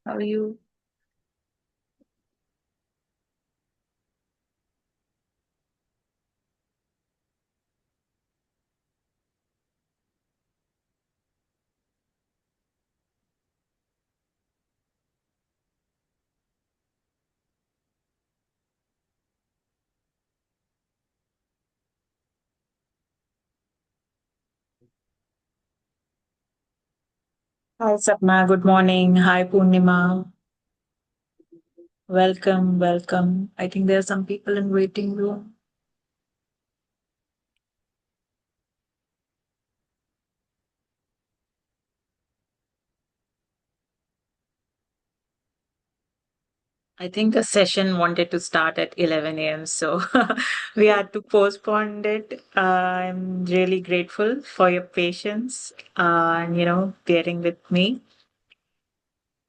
How are you? Hi, Sapna. Good morning. Hi, Purnima. Welcome, welcome. I think there are some people in waiting room. I think the session wanted to start at 11 a.m., so we had to postpone it. I'm really grateful for your patience and, bearing with me.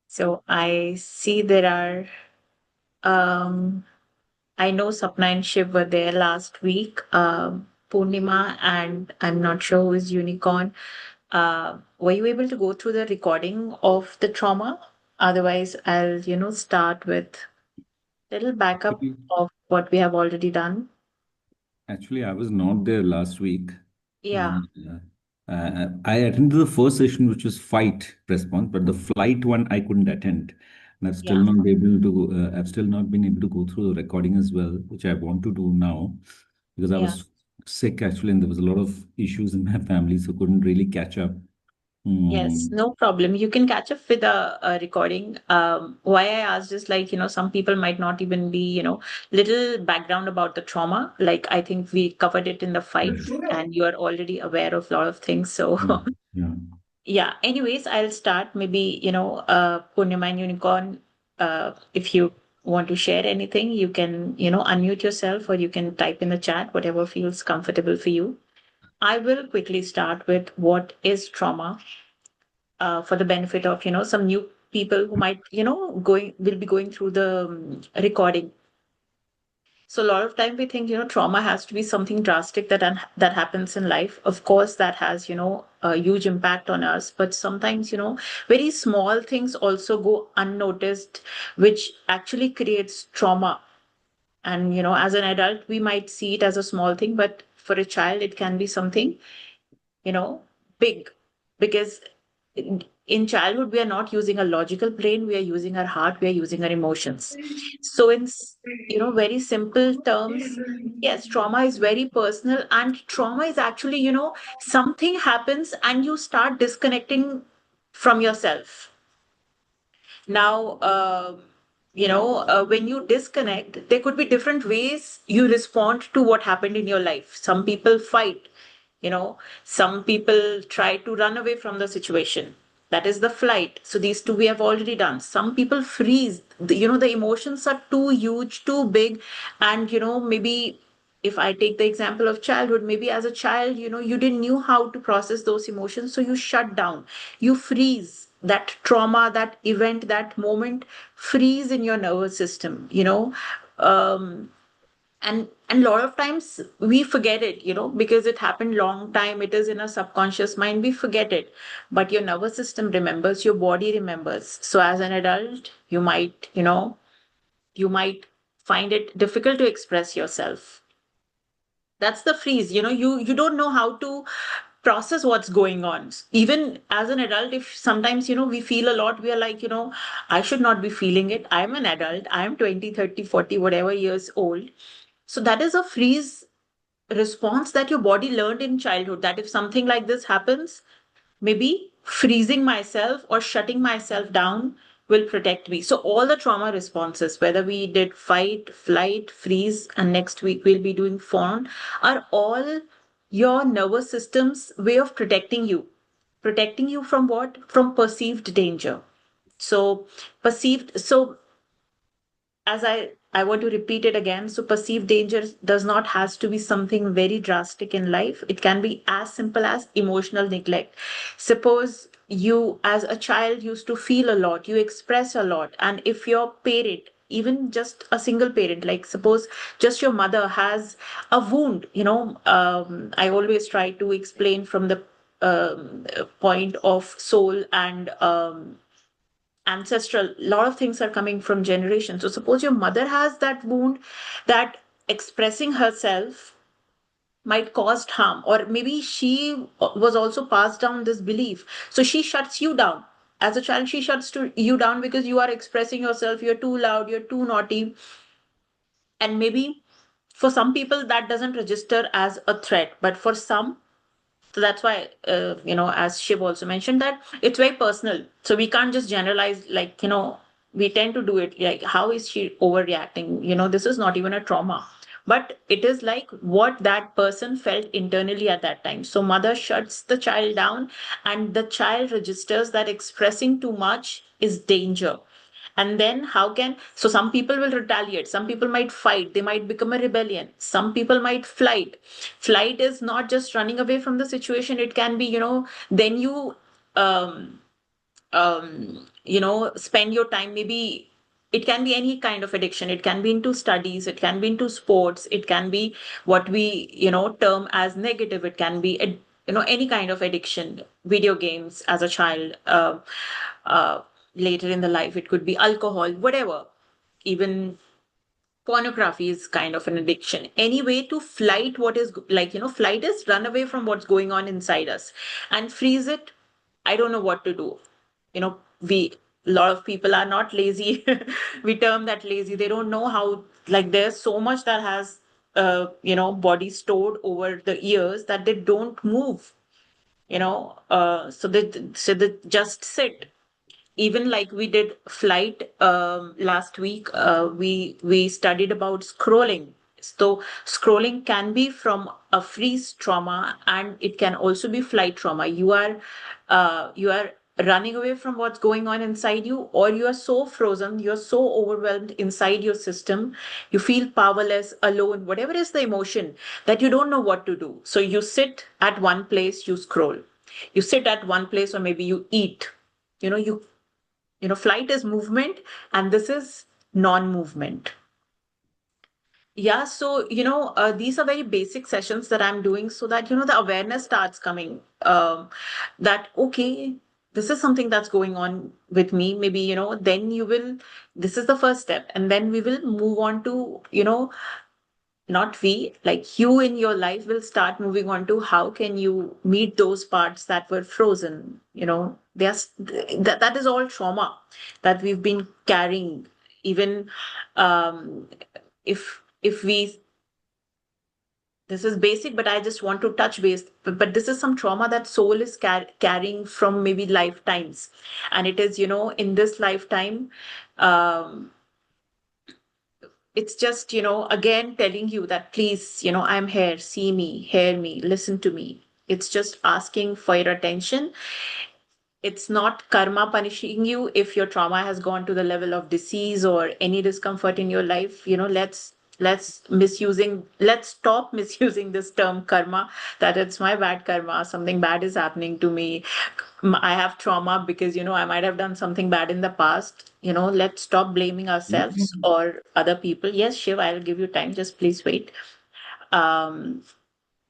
So I see there are, I know Sapna and Shiv were there last week. Purnima and I'm not sure who is Unicorn. Were you able to go through the recording of the trauma? Otherwise, I'll, start with little backup Actually, of what we have already done. actually, I was not there last week, Yeah, and I attended the first session, which was fight response, but the flight one I couldn't attend, and yeah, I've still not been able to go through the recording as well, which I want to do now, because I yeah. was sick actually, and there was a lot of issues in my family, so couldn't really catch up. Yes, Mm, no problem. You can catch up with a recording. Why I asked is like, some people might not even be, little background about the trauma. Like I think we covered it in the fight yes. and you are already aware of a lot of things. So Yeah. Yeah. yeah, anyways, I'll start maybe, Purnima and Unicorn, if you want to share anything, you can, unmute yourself or you can type in the chat, whatever feels comfortable for you. I will quickly start with what is trauma, for the benefit of, some new people who might, will be going through the recording. So a lot of time we think, trauma has to be something drastic that happens in life. Of course, that has, a huge impact on us. But sometimes, very small things also go unnoticed, which actually creates trauma. And, as an adult, we might see it as a small thing, but for a child, it can be something, you know, big. Because in childhood, we are not using a logical brain, we are using our heart, we are using our emotions. So, in, very simple terms, yes, trauma is very personal, and trauma is actually, something happens and you start disconnecting from yourself. Now, when you disconnect, there could be different ways you respond to what happened in your life. Some people fight, some people try to run away from the situation. That is the flight. So these two we have already done. Some people freeze. The emotions are too huge, too big. And, maybe if I take the example of childhood, maybe as a child, you didn't knew how to process those emotions. So you shut down, you freeze. That trauma, that event, that moment freeze in your nervous system, um, And a lot of times we forget it, because it happened long time, it is in a subconscious mind, we forget it. But your nervous system remembers, your body remembers. So as an adult, you might find it difficult to express yourself. That's the freeze. You don't know how to process what's going on. Even as an adult, if sometimes we feel a lot, we are like, I should not be feeling it. I'm an adult, I'm 20, 30, 40, whatever years old. So that is a freeze response that your body learned in childhood, that if something like this happens, maybe freezing myself or shutting myself down will protect me. So all the trauma responses, whether we did fight, flight, freeze, and next week we'll be doing fawn, are all your nervous system's way of protecting you. Protecting you from what? From perceived danger. So perceived, so as I want to repeat it again. So perceived danger does not has to be something very drastic in life. It can be as simple as emotional neglect. Suppose you as a child used to feel a lot, you express a lot, and if your parent, even just a single parent, like suppose just your mother has a wound, I always try to explain from the point of soul and ancestral. A lot of things are coming from generation. So suppose your mother has that wound, that expressing herself might cause harm, or maybe she was also passed down this belief, so she shuts you down. As a child, she shuts you down because you are expressing yourself, you're too loud, you're too naughty. And maybe for some people that doesn't register as a threat, but for some, so that's why, as Shiv also mentioned, that it's very personal. So we can't just generalize, like, we tend to do it like, how is she overreacting? This is not even a trauma. But it is like what that person felt internally at that time. So mother shuts the child down, and the child registers that expressing too much is danger. And then how can, so some people will retaliate, some people might fight, they might become a rebellion, some people might flight is not just running away from the situation, it can be, then you um spend your time, maybe it can be any kind of addiction, it can be into studies, it can be into sports, it can be what we term as negative, it can be any kind of addiction, video games as a child, uh, later in the life it could be alcohol, whatever, even pornography is kind of an addiction. Any way to flight what is, like, flight is run away from what's going on inside us. And freeze it, I don't know what to do. We, a lot of people are not lazy. We term that lazy, they don't know how, like, there's so much that has body stored over the years that they don't move, so they just sit. Even like we did flight last week, we studied about scrolling. So scrolling can be from a freeze trauma, and it can also be flight trauma. You are running away from what's going on inside you, or you are so frozen, you're so overwhelmed inside your system, you feel powerless, alone, whatever is the emotion, that you don't know what to do. So you sit at one place, you scroll. You sit at one place, or maybe you eat. Flight is movement, and this is non-movement. Yeah, so these are very basic sessions that I'm doing, so that the awareness starts coming. That okay, this is something that's going on with me. Maybe then you will. This is the first step, and then we will move on to not we, like you in your life will start moving on to how can you meet those parts that were frozen. That is all trauma that we've been carrying. Even um, if we, this is basic, but I just want to touch base. But this is some trauma that soul is carrying from maybe lifetimes, and it is in this lifetime. Um, it's just again telling you that please, I'm here, see me, hear me, listen to me. It's just asking for your attention. It's not karma punishing you if your trauma has gone to the level of disease or any discomfort in your life. Let's let's stop misusing this term karma, that it's my bad karma, something bad is happening to me. I have trauma because, I might have done something bad in the past. Let's stop blaming ourselves Mm. or other people. Yes, Shiv, I'll give you time. Just please wait. Um,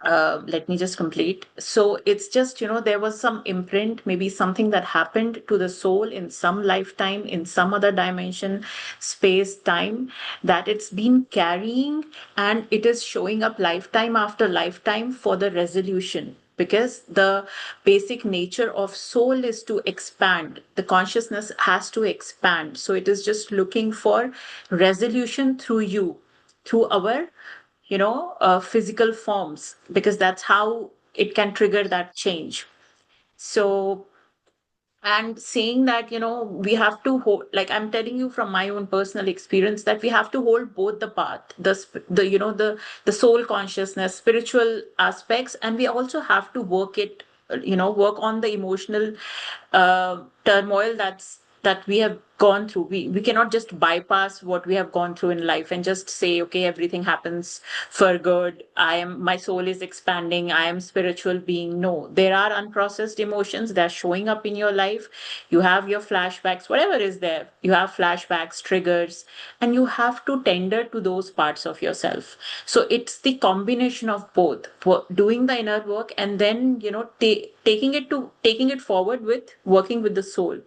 let me just complete. So it's just, there was some imprint, maybe something that happened to the soul in some lifetime, in some other dimension, space, time, that it's been carrying, and it is showing up lifetime after lifetime for the resolution. Because the basic nature of soul is to expand, the consciousness has to expand. So it is just looking for resolution through you, through our physical forms, because that's how it can trigger that change. So, and saying that, we have to hold, like I'm telling you from my own personal experience, that we have to hold both the path, the soul consciousness, spiritual aspects, and we also have to work on the emotional turmoil that we have gone through. We cannot just bypass what we have gone through in life and just say, okay, everything happens for good. My soul is expanding. I am spiritual being. No, there are unprocessed emotions that are showing up in your life. You have your flashbacks, whatever is there. You have flashbacks, triggers, and you have to tender to those parts of yourself. So it's the combination of both, doing the inner work, and then, taking it forward with working with the soul.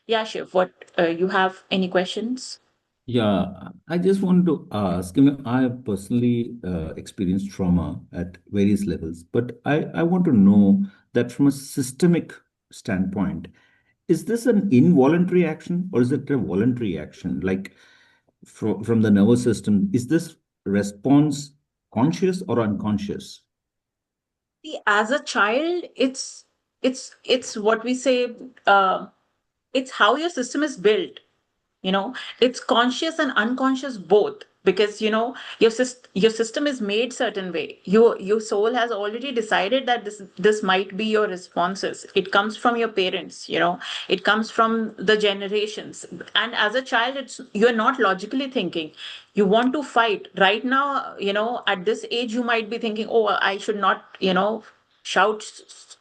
Yeah, Shiv, what you have any questions? Yeah, I just want to ask, I have personally experienced trauma at various levels, but I want to know that from a systemic standpoint, is this an involuntary action or is it a voluntary action? Like from the nervous system, is this response conscious or unconscious? See, as a child, it's what we say. It's how your system is built. It's conscious and unconscious both, because your system is made certain way. Your soul has already decided that this might be your responses. It comes from your parents. It comes from the generations. And as a child, you're not logically thinking. You want to fight right now. At this age, you might be thinking, oh, I should not shout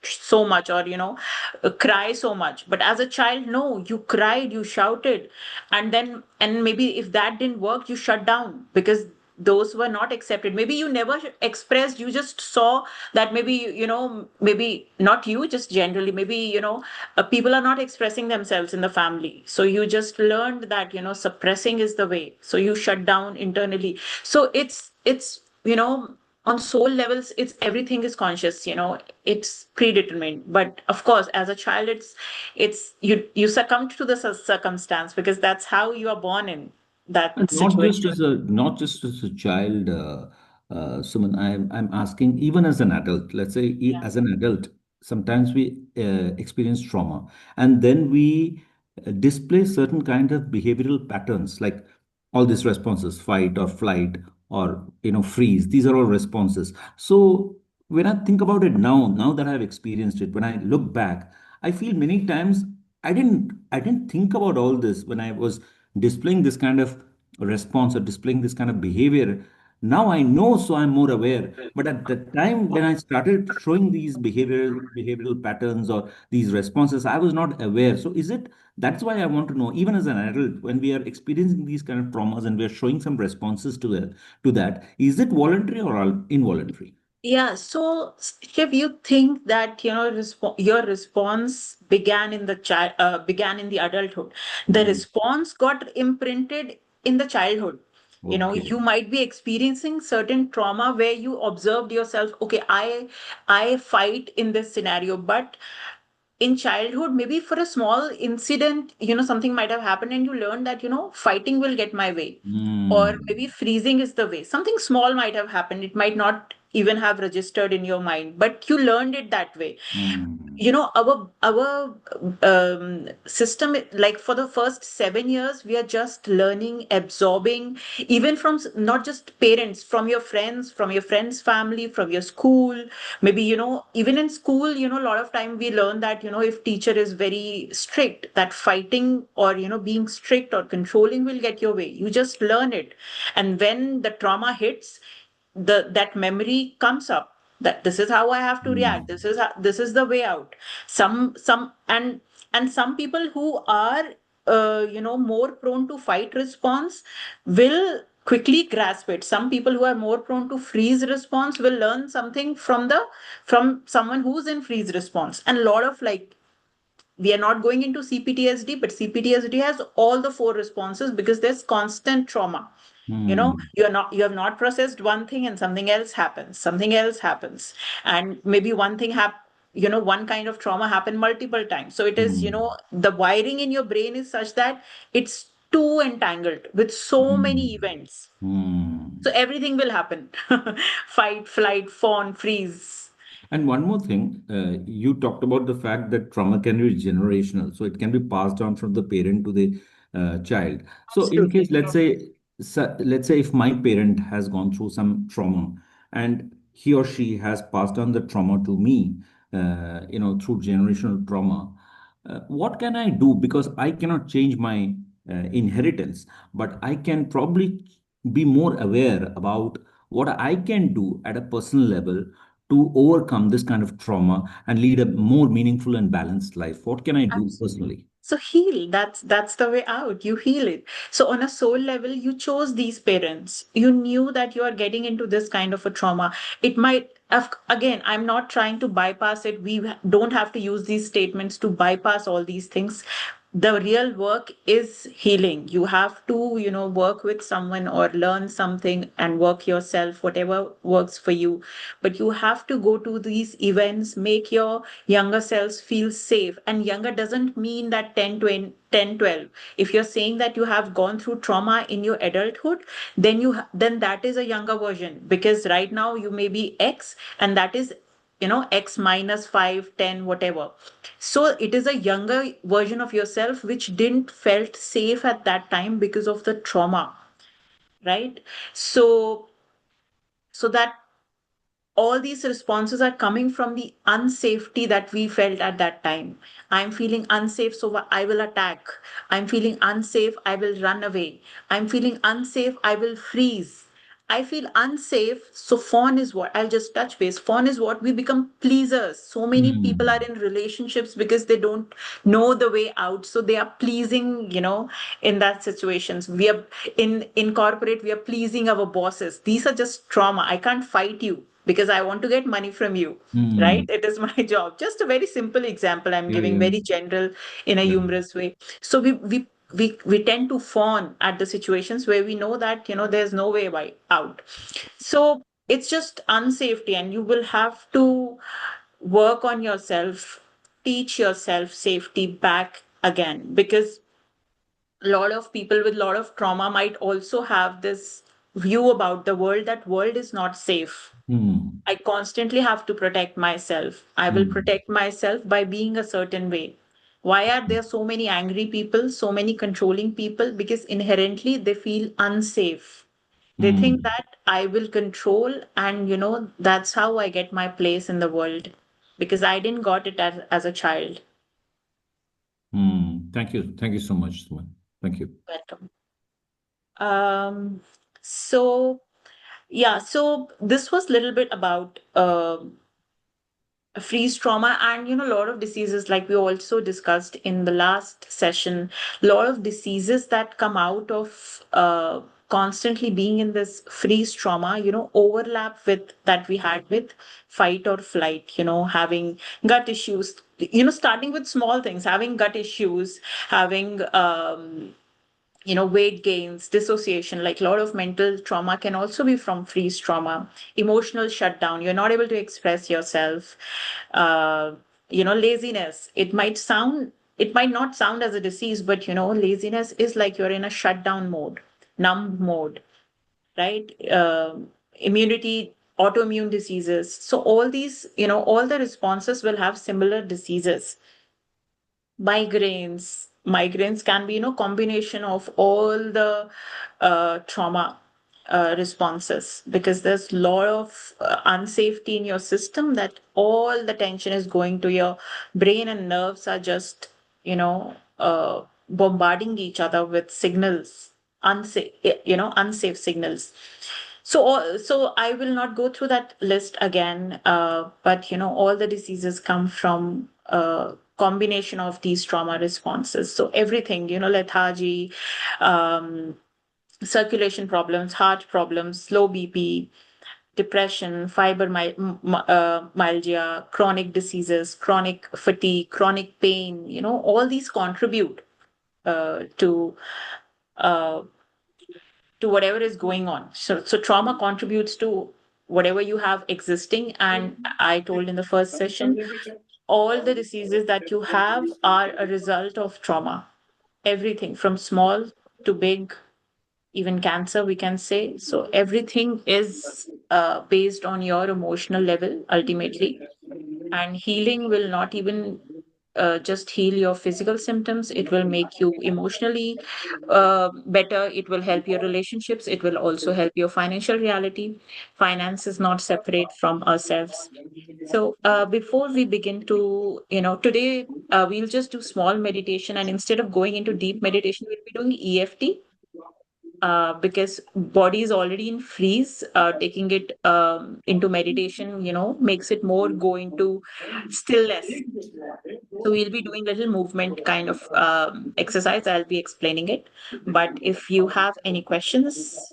so much, or cry so much. But as a child, no, you cried, you shouted, and maybe if that didn't work, you shut down, because those were not accepted. Maybe you never expressed, you just saw that maybe, maybe not you, just generally, maybe, people are not expressing themselves in the family, so you just learned that, suppressing is the way, so you shut down internally. So it's on soul levels, it's everything is conscious. It's predetermined. But of course, as a child, it's you succumb to the circumstance, because that's how you are born in that And situation. not just as a child, Suman. I'm asking even as an adult. Let's say Yeah. as an adult, sometimes we experience trauma, and then we display certain kind of behavioral patterns, like all these responses: fight or flight, or freeze. These are all responses. So when I think about it now that I've experienced it, when I look back, I feel many times I didn't think about all this when I was displaying this kind of response or displaying this kind of behavior. Now I know, so I'm more aware. But at the time when I started showing these behavioral patterns or these responses, I was not aware. So is it that's why I want to know, even as an adult, when we are experiencing these kind of traumas and we are showing some responses to that, is it voluntary or involuntary? Yeah, so Shiv, you think that your response began in the adulthood. The Mm. response got imprinted in the childhood. Okay. You might be experiencing certain trauma where you observed yourself. Okay, I fight in this scenario, but in childhood, maybe for a small incident, something might have happened, and you learned that fighting will get my way, or Mm. maybe freezing is the way. Something small might have happened. It might not even have registered in your mind, but you learned it that way. Mm. You know, our system, like for the first 7 years, we are just learning, absorbing, even from not just parents, from your friends, from your friends family, from your school. Maybe, even in school, a lot of time we learn that, if teacher is very strict, that fighting or being strict or controlling will get your way. You just learn it. And when the trauma hits, that memory comes up, that this is how I have to react, Mm. this is the way out. Some and some people who are more prone to fight response will quickly grasp it. Some people who are more prone to freeze response will learn something from someone who's in freeze response. And a lot of, like, we are not going into CPTSD, but CPTSD has all the four responses because there's constant trauma. Mm. You have not processed one thing and something else happens, and maybe one kind of trauma happened multiple times. So it is, Mm. the wiring in your brain is such that it's too entangled with so many Mm. events. So Mm. everything will happen. Fight, flight, fawn, freeze. And one more thing, you talked about the fact that trauma can be generational, so it can be passed on from the parent to the child. So, in case, Absolutely. let's say if my parent has gone through some trauma, and he or she has passed on the trauma to me, through generational trauma, what can I do? Because I cannot change my inheritance, but I can probably be more aware about what I can do at a personal level to overcome this kind of trauma and lead a more meaningful and balanced life. What can I do Absolutely. personally? So heal. That's the way out. You heal it. So on a soul level, you chose these parents. You knew that you are getting into this kind of a trauma. It might have, again, I'm not trying to bypass it. We don't have to use these statements to bypass all these things. The real work is healing. You have to, work with someone or learn something and work yourself, whatever works for you. But you have to go to these events, make your younger selves feel safe. And younger doesn't mean that 10, 20, 10, 12. If you're saying that you have gone through trauma in your adulthood, then then that is a younger version, because right now you may be X, and that is, X minus 5, 10, whatever. So it is a younger version of yourself which didn't felt safe at that time because of the trauma, right? So so that all these responses are coming from the unsafety that we felt at that time. I'm feeling unsafe, so I will attack. I'm feeling unsafe, I will run away. I'm feeling unsafe, I will freeze. I feel unsafe, so fawn is what I'll just touch base. Fawn is what we become pleasers. So many people are Hmm. in relationships because they don't know the way out. So they are pleasing, in that situations. We are in corporate, we are pleasing our bosses. These are just trauma. I can't fight you because I want to get money from you, right? Hmm. It is my job. Just a very simple example I'm Yeah, giving, yeah, very general in a yeah. humorous way. So we tend to fawn at the situations where we know that there's no way out. So it's just unsafety, and you will have to work on yourself, teach yourself safety back again, because a lot of people with a lot of trauma might also have this view about the world, that world is not safe. Hmm. I constantly have to protect myself. I will Hmm. protect myself by being a certain way. Why are there so many angry people, so many controlling people? Because inherently they feel unsafe. They think Hmm. that I will control, and that's how I get my place in the world, because I didn't got it as a child. Hmm. Thank you. Thank you so much, Suman. Thank you. Welcome. So yeah, so this was a little bit about freeze trauma, and a lot of diseases, like we also discussed in the last session, a lot of diseases that come out of constantly being in this freeze trauma, overlap with that we had with fight or flight, having gut issues, starting with small things, having gut issues, having weight gains, dissociation. Like a lot of mental trauma can also be from freeze trauma. Emotional shutdown, you're not able to express yourself. uh, Laziness, it might not sound as a disease, but laziness is like you're in a shutdown mode, numb mode, right? Immunity autoimmune diseases. So all these, all the responses will have similar diseases. Migraines can be, combination of all the trauma responses, because there's a lot of unsafety in your system, that all the tension is going to your brain, and nerves are just, bombarding each other with signals, unsafe signals. So I will not go through that list again, but all the diseases come from a combination of these trauma responses. So everything, lethargy, um, circulation problems, heart problems, low BP, depression, fibromyalgia, chronic diseases, chronic fatigue, chronic pain, all these contribute to uh, whatever is going on. So trauma contributes to whatever you have existing. And I told in the first session, all the diseases that you have are a result of trauma. Everything from small to big, even cancer, we can say. So everything is based on your emotional level ultimately. And healing will not even just heal your physical symptoms. It will make you emotionally better. It will help your relationships. It will also help your financial reality. Finance is not separate from ourselves. So before we begin to, today we'll just do small meditation, and instead of going into deep meditation, we'll be doing EFT, because body is already in freeze. Taking it into meditation, makes it more go into stillness. So we'll be doing little movement kind of exercise. I'll be explaining it. But if you have any questions,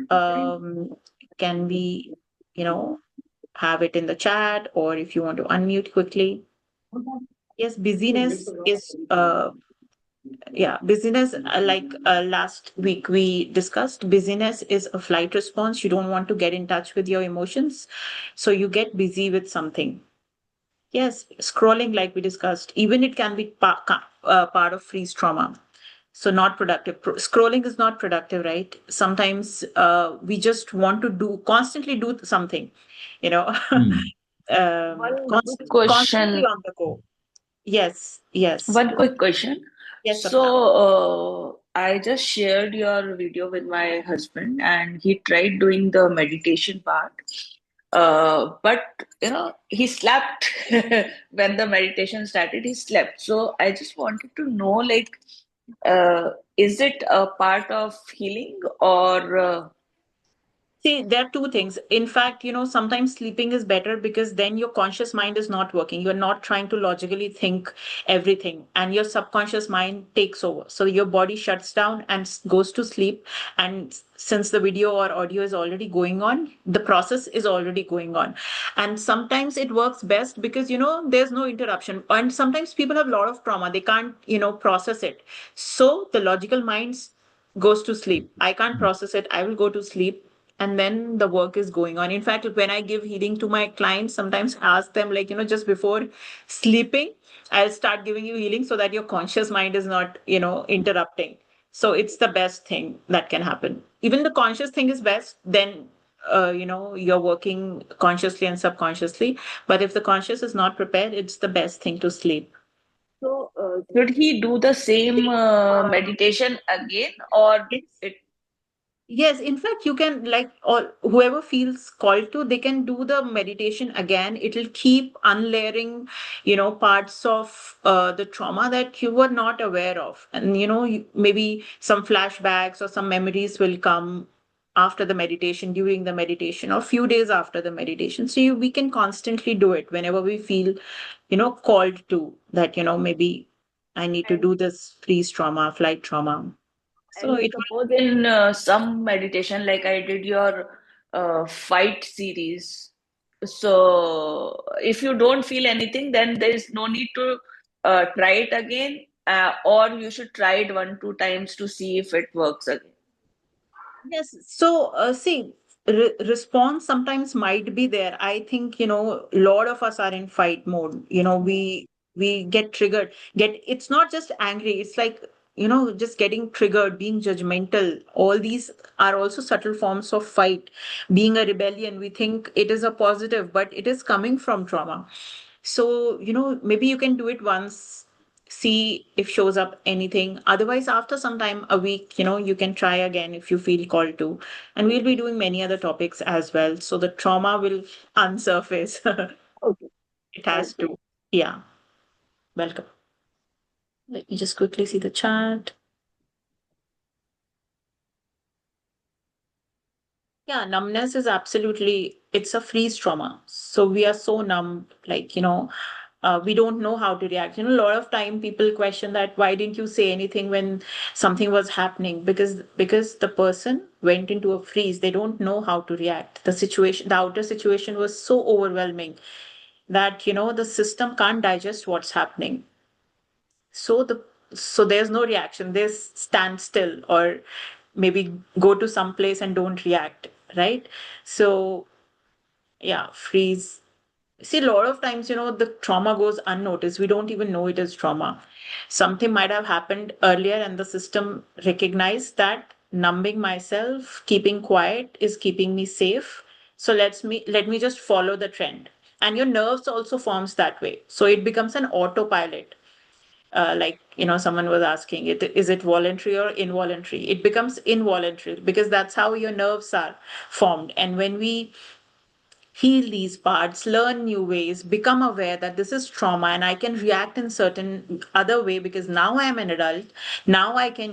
can we, you know, have it in the chat, or if you want to unmute quickly. Yes, busyness is yeah, busyness, like last week we discussed, busyness is a flight response. You don't want to get in touch with your emotions, so you get busy with something. Yes, scrolling, like we discussed, even it can be part of freeze trauma. So not productive. Scrolling is not productive, right? Sometimes we just want to constantly do something, you know, Hmm. One quick constantly question. on the go. Yes, yes, One quick question. yes, So, Sapna. I just shared your video with my husband, and he tried doing the meditation part. But he slept when the meditation started. He slept. So I just wanted to know, like, is it a part of healing or? See, there are two things. In fact, sometimes sleeping is better, because then your conscious mind is not working. You're not trying to logically think everything, and your subconscious mind takes over. So your body shuts down and goes to sleep. And since the video or audio is already going on, the process is already going on. And sometimes it works best because, there's no interruption. And sometimes people have a lot of trauma. They can't, process it. So the logical mind goes to sleep. I can't process it. I will go to sleep, and then the work is going on. In fact, when I give healing to my clients, sometimes I ask them, like, just before sleeping, I'll start giving you healing so that your conscious mind is not, interrupting. So it's the best thing that can happen. Even the conscious thing is best, then you're working consciously and subconsciously. But if the conscious is not prepared, it's the best thing to sleep. So, should he do the same meditation again, or Yes. it? Yes, in fact, you can, like, or whoever feels called to, they can do the meditation again. It'll keep unlayering, parts of the trauma that you were not aware of. And, maybe some flashbacks or some memories will come after the meditation, during the meditation, or few days after the meditation. So we can constantly do it whenever we feel, called to that, maybe I need to do this freeze trauma, flight trauma. So And it suppose in some meditation, like I did your fight series. So if you don't feel anything, then there is no need to try it again, or you should try it one, two times to see if it works again. Yes. So, see, response sometimes might be there. I think, a lot of us are in fight mode. We get triggered. It's not just angry. It's like just getting triggered, being judgmental, all these are also subtle forms of fight. Being a rebellion, we think it is a positive, but it is coming from trauma. So, maybe you can do it once, see if shows up anything. Otherwise, after some time, a week, you can try again if you feel called to. And we'll be doing many other topics as well. So the trauma will unsurface. Okay. It has Okay. to. Yeah. Welcome. Let me just quickly see the chat. Yeah, numbness is absolutely, it's a freeze trauma. So we are so numb, like, we don't know how to react. A lot of time people question that why didn't you say anything when something was happening? Because the person went into a freeze. They don't know how to react. The outer situation was so overwhelming that, the system can't digest what's happening. So there's no reaction. They stand still or maybe go to some place and don't react, right? So yeah, freeze. See, a lot of times, the trauma goes unnoticed. We don't even know it is trauma. Something might have happened earlier, and the system recognized that numbing myself, keeping quiet is keeping me safe. So let me just follow the trend. And your nerves also forms that way. So it becomes an autopilot. Like, someone was asking, is it voluntary or involuntary? It becomes involuntary because that's how your nerves are formed. And when we heal these parts, learn new ways, become aware that this is trauma and I can react in certain other way because now I am an adult. Now I can,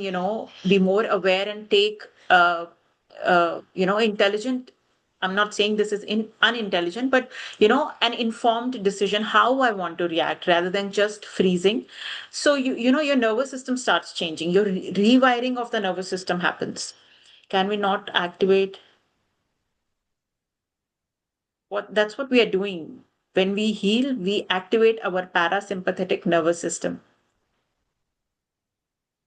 be more aware and take, intelligent. I'm not saying this is unintelligent, but an informed decision how I want to react rather than just freezing. So your nervous system starts changing. Your rewiring of the nervous system happens. Can we not activate that's what we are doing. When we heal, we activate our parasympathetic nervous system.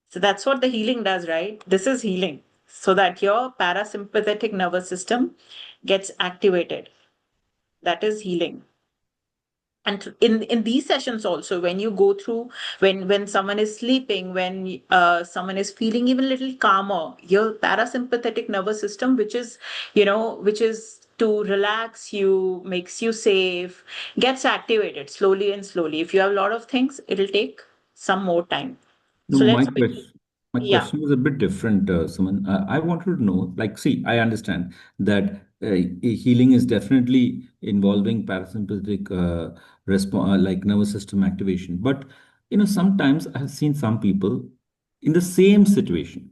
So that's what the healing does, right? This is healing. So that your parasympathetic nervous system gets activated. That is healing. And in these sessions also, when you go through, when someone is sleeping, when someone is feeling even a little calmer, your parasympathetic nervous system, which is to relax you, makes you safe, gets activated slowly and slowly. If you have a lot of things, it'll take some more time. No, So let's begin. my Yeah. question was a bit different, Suman. I wanted to know, like, see, I understand that healing is definitely involving parasympathetic response, like nervous system activation. But sometimes I have seen some people in the same situation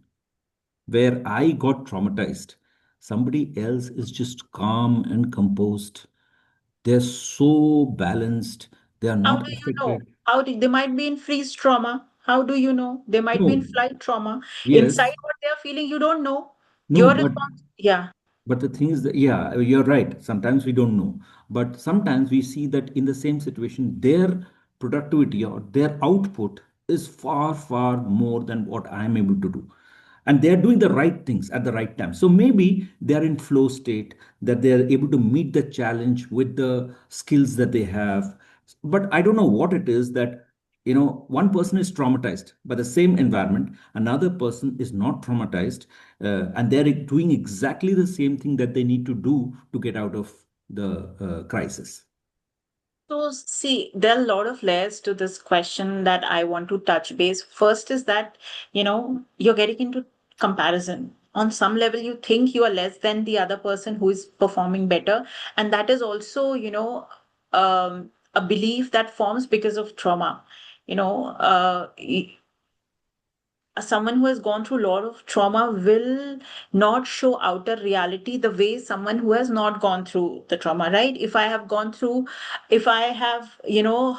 where I got traumatized. Somebody else is just calm and composed. They're so balanced. They are How not do you know? affected. They might be in freeze trauma? How do you know? They might be in No, flight trauma. Inside yes, what they are feeling, you don't know. no, Your but response, yeah. the thing is that, yeah, you're right. Sometimes we don't know. But sometimes we see that in the same situation, their productivity or their output is far, far more than what I'm able to do. And they're doing the right things at the right time. So maybe they're in flow state, that they're able to meet the challenge with the skills that they have. But I don't know what it is that one person is traumatized by the same environment, another person is not traumatized, and they're doing exactly the same thing that they need to do to get out of the crisis. So, see, there are a lot of layers to this question that I want to touch base. First is that, you're getting into comparison. On some level, you think you are less than the other person who is performing better. And that is also, a belief that forms because of trauma. You know, someone who has gone through a lot of trauma will not show outer reality the way someone who has not gone through the trauma, right? If I have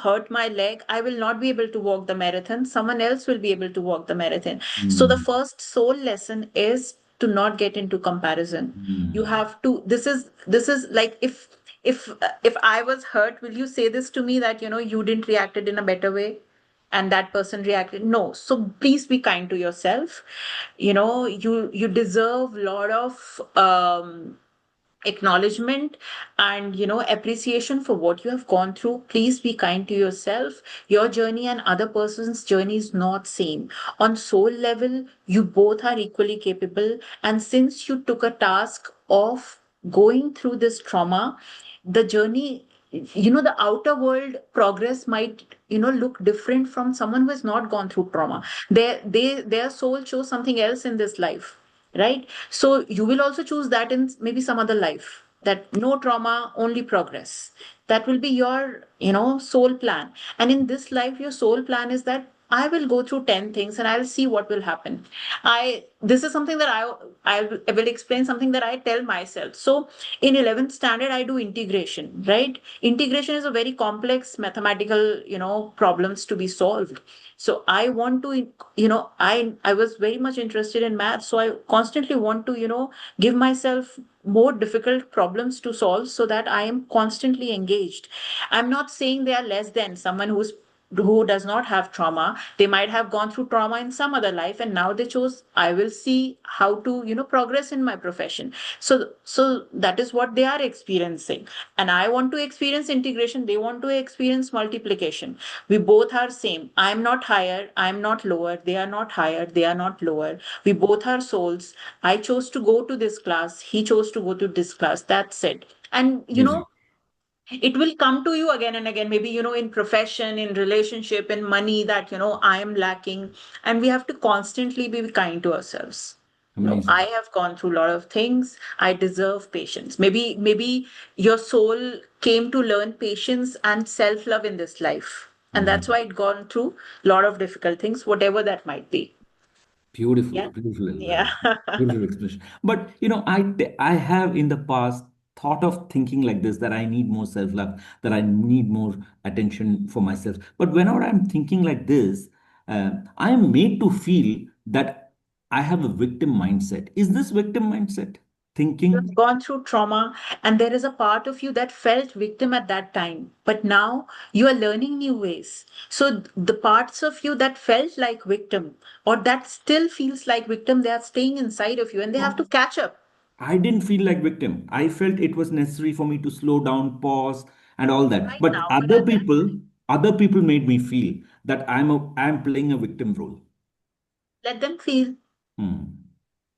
hurt my leg, I will not be able to walk the marathon. Someone else will be able to walk the marathon. So the Mm, first soul lesson is to not get into comparison. You mm, have to this is like, if I was hurt, will you say this to me that you didn't reacted in a better way and that person reacted? No. So please be kind to yourself. You deserve a lot of acknowledgement and appreciation for what you have gone through. Please be kind to yourself. Your journey and other person's journey is not same. On soul level, you both are equally capable, and since you took a task of going through this trauma, the journey, the outer world progress might look different from someone who has not gone through trauma. Their soul chose something else in this life, right? So you will also choose that in maybe some other life, that no trauma, only progress. That will be your soul plan. And in this life, your soul plan is that I will go through 10 things and I'll see what will happen. I This is something that I will explain, something that I tell myself. So in 11th standard, I do integration, right? Integration is a very complex mathematical problems to be solved. So I want to I was very much interested in math, so I constantly want to give myself more difficult problems to solve so that I am constantly engaged. I'm not saying they are less than someone who does not have trauma. They might have gone through trauma in some other life and now they chose, I will see how to progress in my profession. So that is what they are experiencing, and I want to experience integration, they want to experience multiplication. We both are same. I'm not higher, I'm not lower, they are not higher, they are not lower. We both are souls. I chose to go to this class, he chose to go to this class. That's it. And Amazing. it will come to you again and again, maybe in profession, in relationship, in money, that I am lacking. And we have to constantly be kind to ourselves. I Amazing. have gone through a lot of things. I deserve patience. Maybe your soul came to learn patience and self love in this life, and that's Mhm. why it gone through a lot of difficult things, whatever that might be. Beautiful, Yeah. beautiful, Yeah. beautiful explanation. But I have in the past thought of thinking like this, that I need more self-love, that I need more attention for myself. But whenever I'm thinking like this, I am made to feel that I have a victim mindset. Is this victim mindset You have thinking? gone through trauma, and there is a part of you that felt victim at that time, but now you are learning new ways. So the parts of you that felt like victim, or that still feels like victim, they are staying inside of you and they have to catch up. I didn't feel like victim. I felt it was necessary for me to slow down, pause, and all that. Right But now, but other people made me feel that I'm playing a victim role. let them feel. Hmm.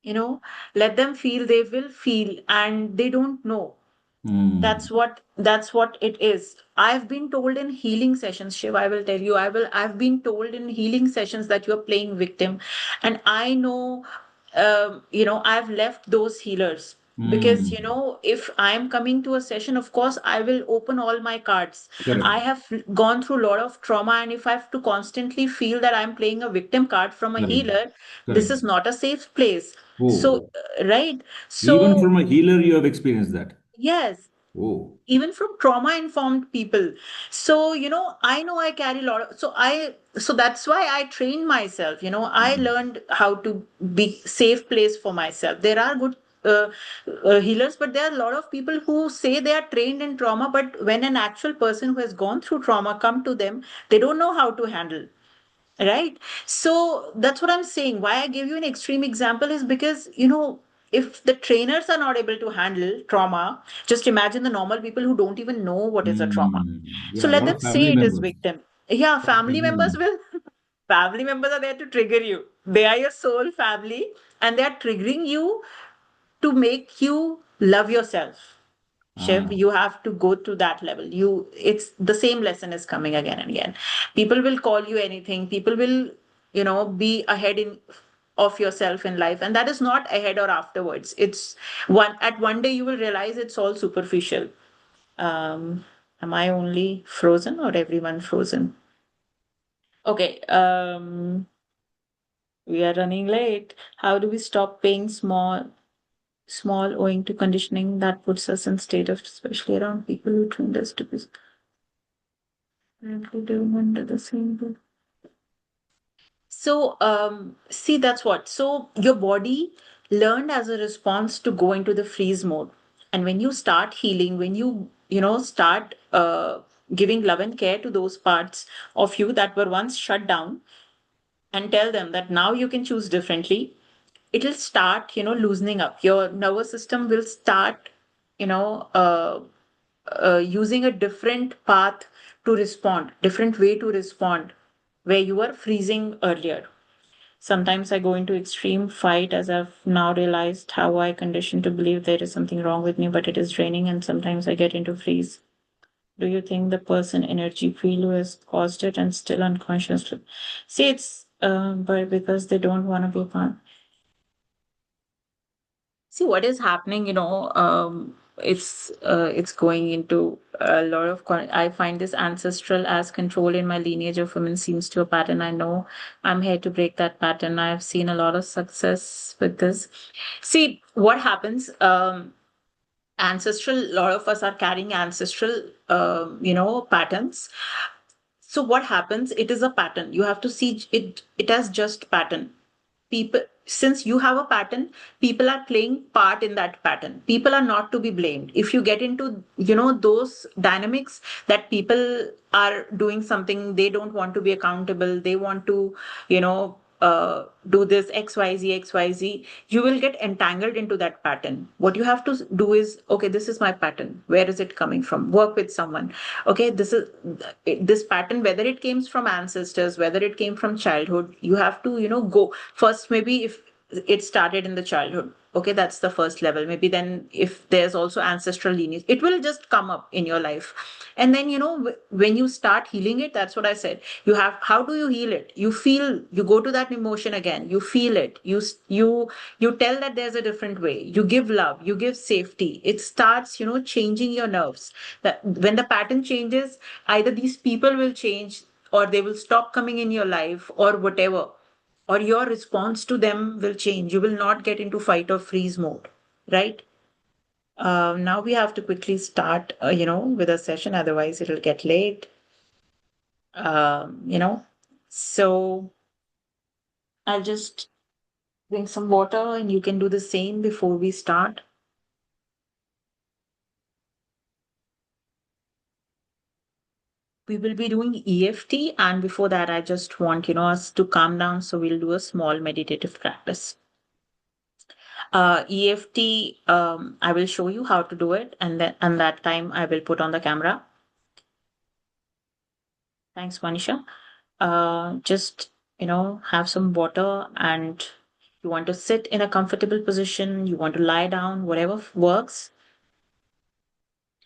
you know let them feel, they will feel, and they don't know. Hmm. That's what it is. I've been told in healing sessions, Shiv, I will tell you, I've been told in healing sessions that you're playing victim. And I know, I've left those healers, because Hmm. if I'm coming to a session, of course I will open all my cards. I Correct. have gone through a lot of trauma, and if I have to constantly feel that I'm playing a victim card from a Correct. healer, this Correct. is not a safe place. So Oh, right. even So from a healer, you have experienced that. yes, Oh. even from trauma informed people. So I know I carry a lot of, so that's why I trained myself. I Hmm. learned how to be safe place for myself. There are good uh, healers, but there are a lot of people who say they are trained in trauma, but when an actual person who has gone through trauma come to them, they don't know how to handle. Right. So that's what I'm saying. Why I give you an extreme example is because, if the trainers are not able to handle trauma, just imagine the normal people who don't even know what is a trauma. Hmm. So Yeah, a let lot them of family say it is members. victim. Yeah, Lot of family family members members. will, family members are there to trigger you. They are your soul family, and they are triggering you to make you love yourself. Shiv, Ah. you have to go to that level. It's the same lesson is coming again and again. People will call you anything. People will, be ahead in of yourself in life, and that is not ahead or afterwards. It's one day you will realize it's all superficial. Um, am I only frozen or everyone frozen? Okay. We are running late. How do we stop paying small owing to conditioning that puts us in state of, especially around people who trained us to be currently doing under the same roof? So, see, that's what. So, your body learned as a response to go into the freeze mode. And when you start healing, when start giving love and care to those parts of you that were once shut down, and tell them that now you can choose differently, it'll start, loosening up. Your nervous system will start, you know, using a different path to respond, different way to respond, where you were freezing earlier. Sometimes I go into extreme fight as I've now realized how I conditioned to believe there is something wrong with me, but it is draining, and sometimes I get into freeze. Do you think the person energy feel who has caused it and still unconscious? See, it's but because they don't want to be part. See what is happening, it's going into a lot of I find this ancestral as control in my lineage of women seems to a pattern. I know I'm here to break that pattern. I've seen a lot of success with this. See what happens, ancestral, a lot of us are carrying ancestral patterns. So what happens, it is a pattern. You have to see it as just pattern. People, since you have a pattern, people are playing part in that pattern. People are not to be blamed if you get into those dynamics, that people are doing something, they don't want to be accountable, they want to do this xyz, you will get entangled into that pattern. What you have to do is, okay, this is my pattern, where is it coming from? Work with someone. Okay, this pattern, whether it came from ancestors, whether it came from childhood, you have to go first. Maybe if it started in the childhood, okay, that's the first level. Maybe then if there's also ancestral lineage, it will just come up in your life. And then when you start healing it, that's what I said, you have, how do you heal it? You feel, you go to that emotion again, you feel it, you tell that there's a different way, you give love, you give safety, it starts changing your nerves. That when the pattern changes, either these people will change, or they will stop coming in your life, or whatever, or your response to them will change. You will not get into fight or freeze mode, right? Now we have to quickly start, with a session, otherwise it'll get late. So I'll just drink some water, and you can do the same before we start. We will be doing EFT, and before that, I just want us to calm down. So we'll do a small meditative practice. EFT, I will show you how to do it, and then and that time I will put on the camera. Thanks, Manisha. Just have some water, and you want to sit in a comfortable position. You want to lie down, whatever works.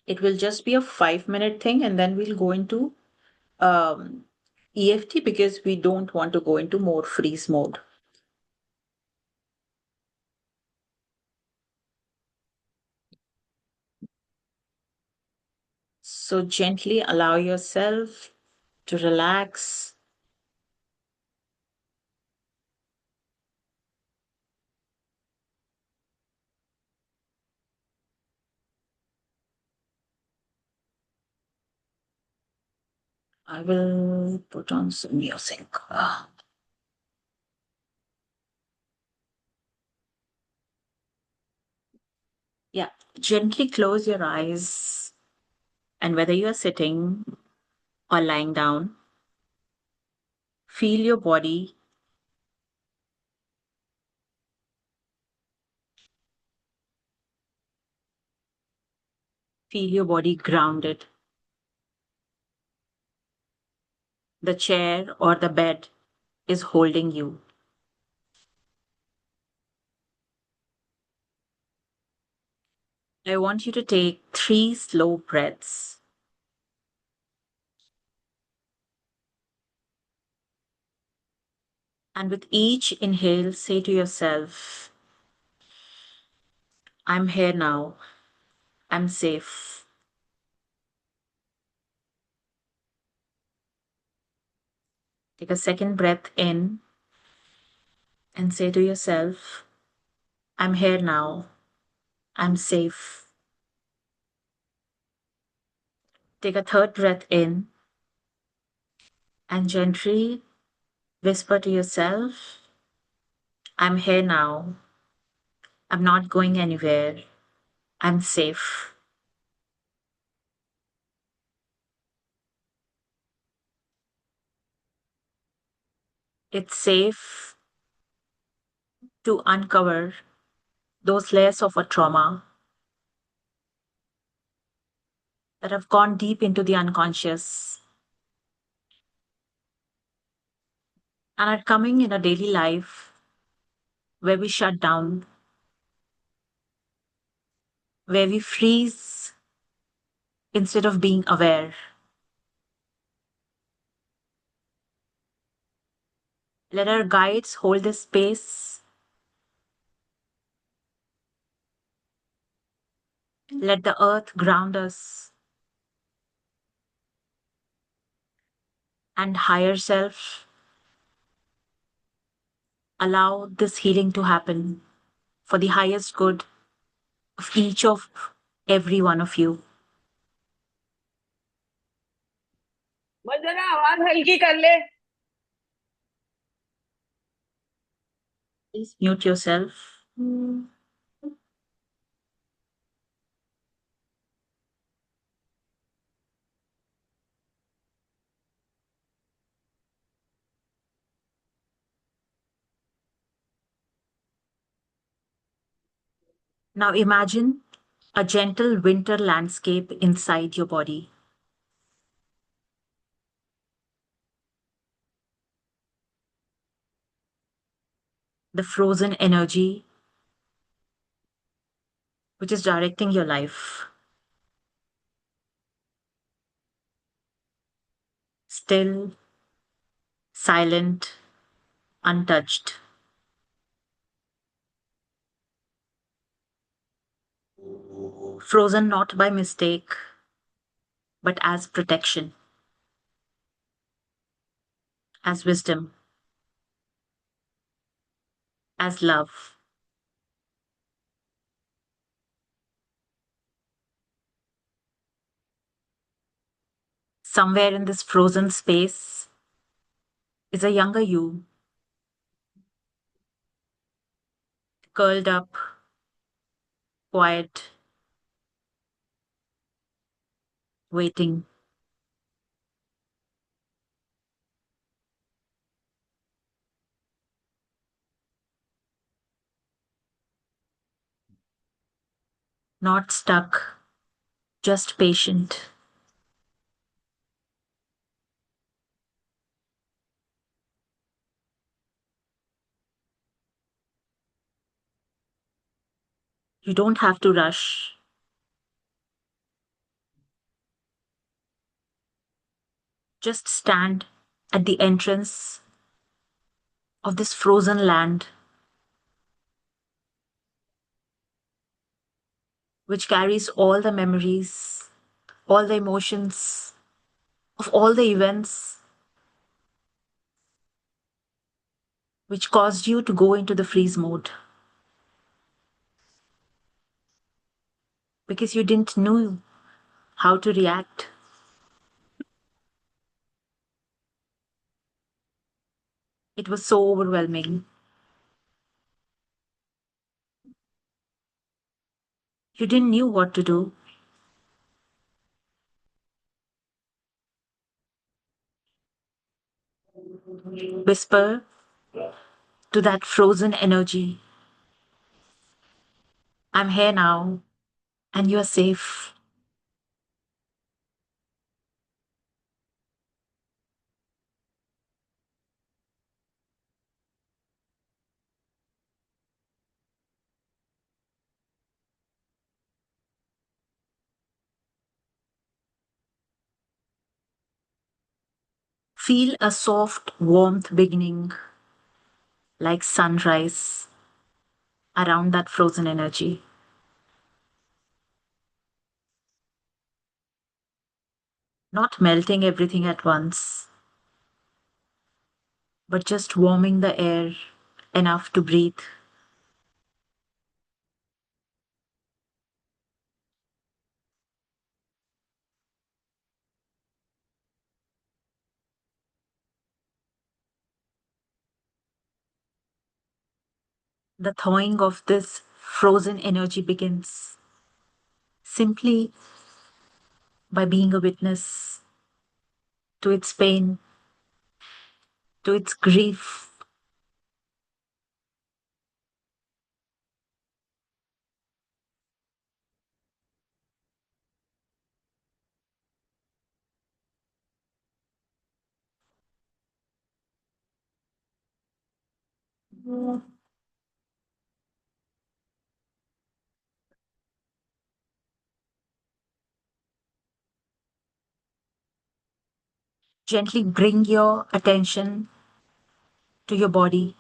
It will just be a 5-minute thing, and then we'll go into um, EFT, because we don't want to go into more freeze mode. So gently allow yourself to relax. I will put on some music. Yeah, gently close your eyes, and whether you are sitting or lying down, feel your body. Feel your body grounded. The chair or the bed is holding you. I want you to take 3 slow breaths. And with each inhale, say to yourself, I'm here now. I'm safe. Take a second breath in and say to yourself, I'm here now. I'm safe. Take a third breath in and gently whisper to yourself, I'm here now. I'm not going anywhere. I'm safe. It's safe to uncover those layers of a trauma that have gone deep into the unconscious and are coming in a daily life where we shut down, where we freeze instead of being aware. Let our guides hold this space. Let the earth ground us and higher self allow this healing to happen for the highest good of each of every one of you. बस जरा आवाज हल्की कर ले. Please mute yourself. Now imagine a gentle winter landscape inside your body. The frozen energy which is directing your life. Still, silent, untouched. Frozen not by mistake, but as protection, as wisdom, as love. Somewhere in this frozen space is a younger you, curled up, quiet, waiting. Not stuck, just patient. You don't have to rush. Just stand at the entrance of this frozen land, which carries all the memories, all the emotions of all the events which caused you to go into the freeze mode because you didn't know how to react. It was so overwhelming. You didn't know what to do. Whisper to that frozen energy, I'm here now and you're safe. Feel a soft warmth beginning like sunrise around that frozen energy. Not melting everything at once, but just warming the air enough to breathe. The thawing of this frozen energy begins simply by being a witness to its pain, to its grief, Gently bring your attention to your body,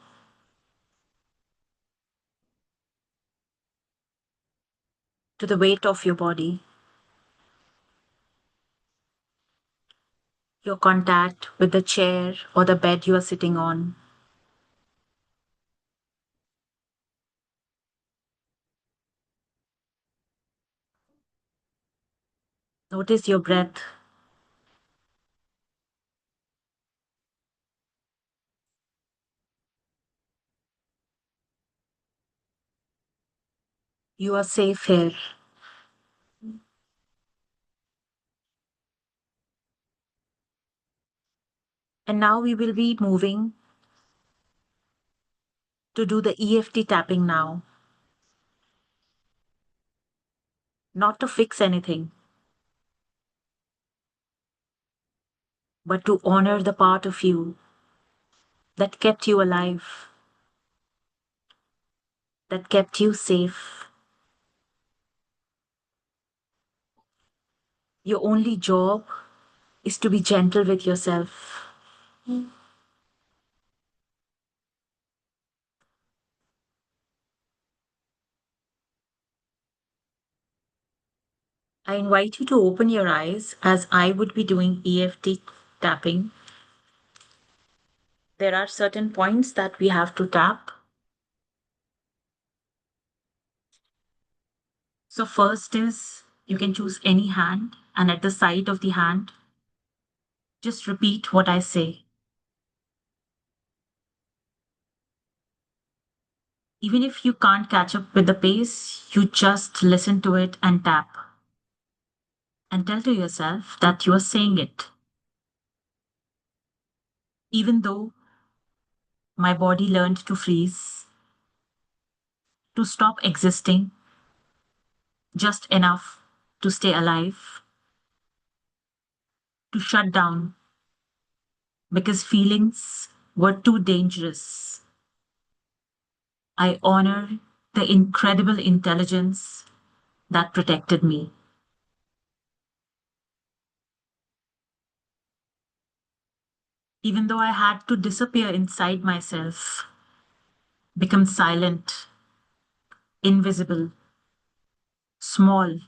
to the weight of your body, your contact with the chair or the bed you are sitting on. Notice your breath. You are safe here. And now we will be moving to do the EFT tapping now. Not to fix anything, but to honor the part of you that kept you alive, that kept you safe. Your only job is to be gentle with yourself. I invite you to open your eyes as I would be doing EFT tapping. There are certain points that we have to tap. So, first is you can choose any hand, and at the side of the hand, just repeat what I say. Even if you can't catch up with the pace, you just listen to it and tap. And tell to yourself that you are saying it. Even though my body learned to freeze, to stop existing, just enough to stay alive, to shut down because feelings were too dangerous. I honor the incredible intelligence that protected me. Even though I had to disappear inside myself, become silent, invisible, small,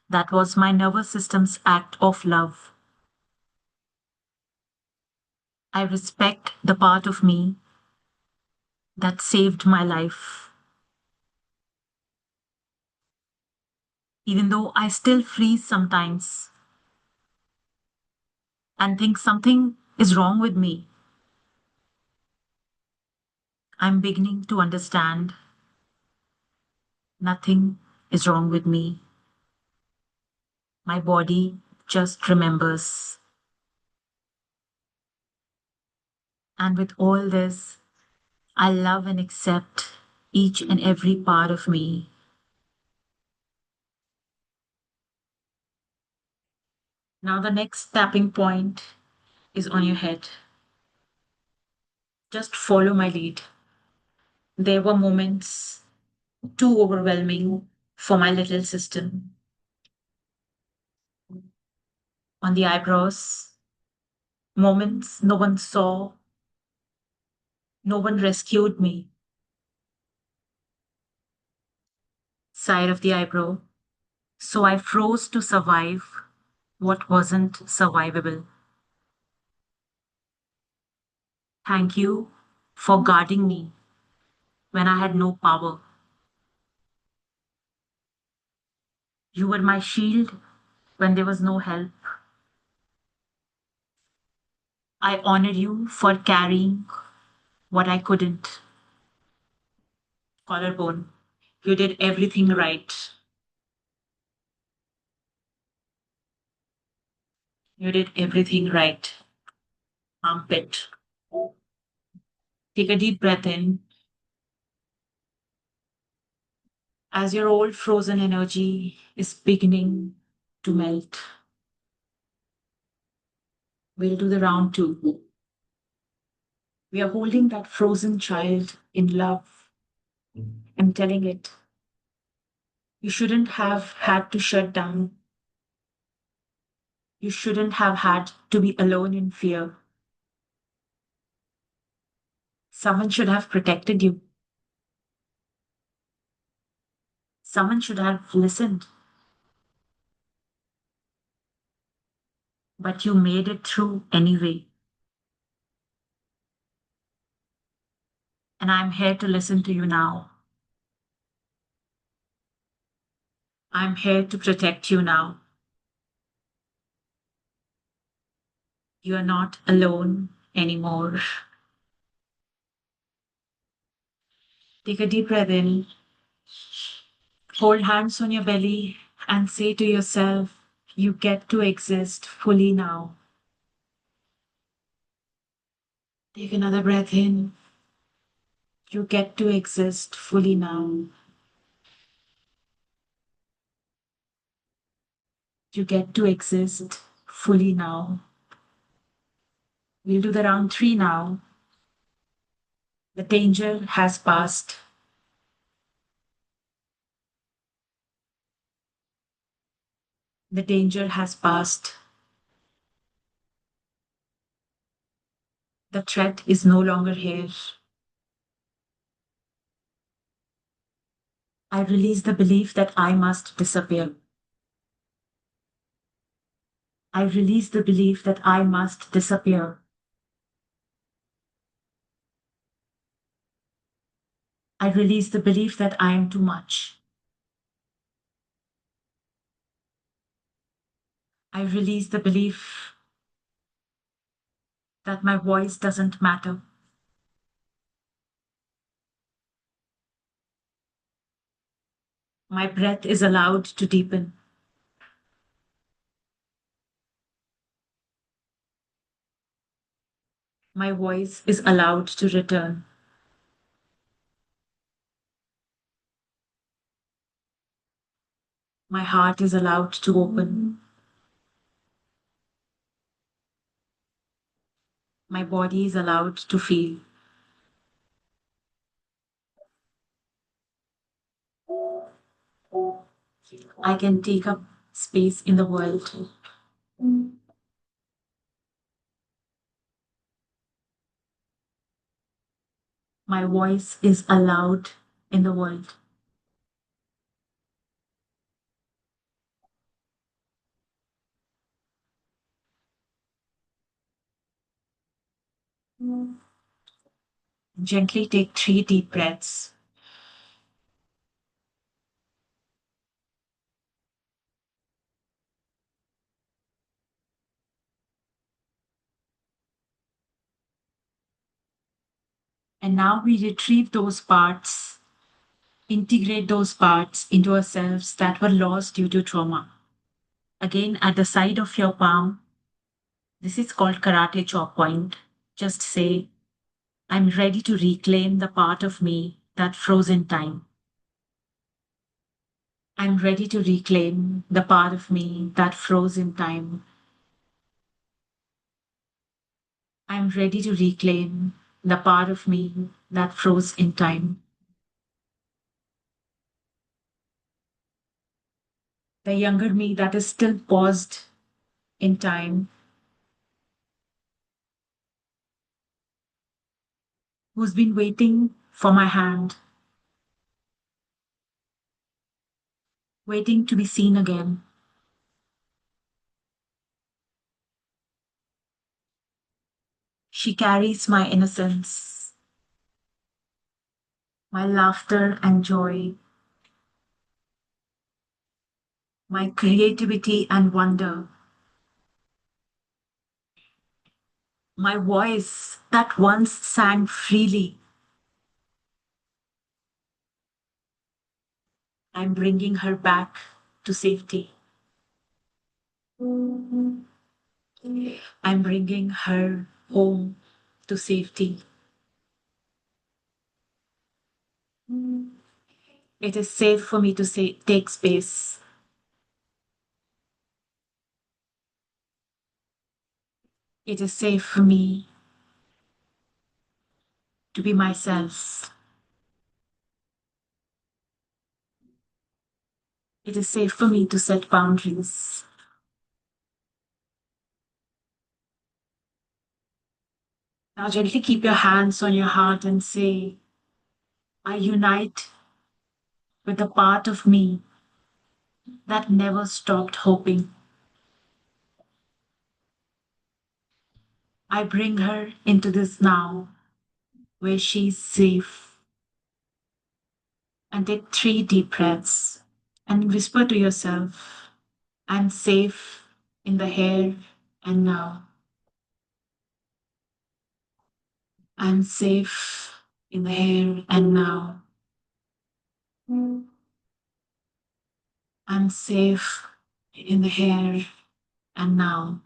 that was my nervous system's act of love. I respect the part of me that saved my life. Even though I still freeze sometimes and think something is wrong with me, I'm beginning to understand nothing is wrong with me. My body just remembers. And with all this, I love and accept each and every part of me. Now, the next tapping point is on your head. Just follow my lead. There were moments too overwhelming for my little system. On the eyebrows, moments no one saw, no one rescued me. Side of the eyebrow. So I froze to survive what wasn't survivable. Thank you for guarding me when I had no power. You were my shield when there was no help. I honor you for carrying what I couldn't. Collarbone. You did everything right. You did everything right. Armpit. Take a deep breath in as your old frozen energy is beginning to melt. We'll do the round two. We are holding that frozen child in love and telling it, you shouldn't have had to shut down. You shouldn't have had to be alone in fear. Someone should have protected you. Someone should have listened. But you made it through anyway. And I'm here to listen to you now. I'm here to protect you now. You are not alone anymore. Take a deep breath in, hold hands on your belly, and say to yourself, you get to exist fully now. Take another breath in. You get to exist fully now. You get to exist fully now. We'll do the round 3 now. The danger has passed. The danger has passed. The threat is no longer here. I release the belief that I must disappear. I release the belief that I must disappear. I release the belief that I am too much. I release the belief that my voice doesn't matter. My breath is allowed to deepen. My voice is allowed to return. My heart is allowed to open. My body is allowed to feel. I can take up space in the world. My voice is allowed in the world. Gently take 3 deep breaths. And now we retrieve those parts, integrate those parts into ourselves that were lost due to trauma. Again, at the side of your palm, this is called karate chop point. Just say, I'm ready to reclaim the part of me that froze in time. I'm ready to reclaim the part of me that froze in time. I'm ready to reclaim the part of me that froze in time. The younger me that is still paused in time, who's been waiting for my hand, waiting to be seen again. She carries my innocence, my laughter and joy, my creativity and wonder, my voice that once sang freely. I'm bringing her back to safety. I'm bringing her home to safety. It is safe for me to say, take space. It is safe for me to be myself. It is safe for me to set boundaries. Now, gently keep your hands on your heart and say, I unite with the part of me that never stopped hoping. I bring her into this now where she's safe. And take 3 deep breaths and whisper to yourself, I'm safe in the here and now. I'm safe in the here and now. I'm safe in the here and now.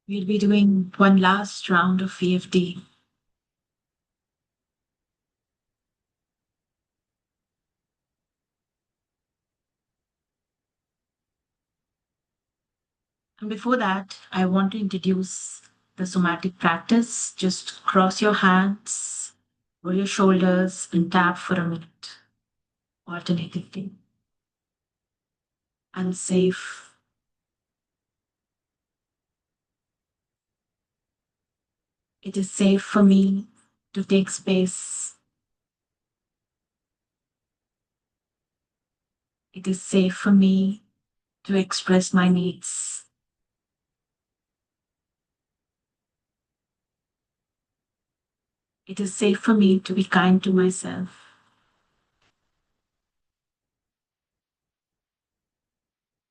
We'll be doing one last round of EFT. And before that, I want to introduce the somatic practice. Just cross your hands over your shoulders and tap for a minute, alternatively. I'm safe. It is safe for me to take space. It is safe for me to express my needs. It is safe for me to be kind to myself.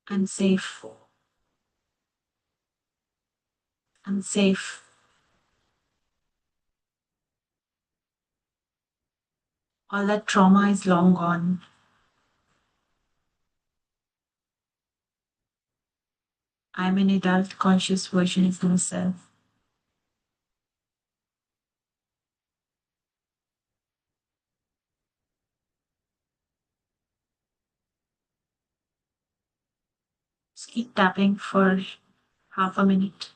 I'm safe. I'm safe. All that trauma is long gone. I'm an adult, conscious version of myself. Just keep tapping for half a minute.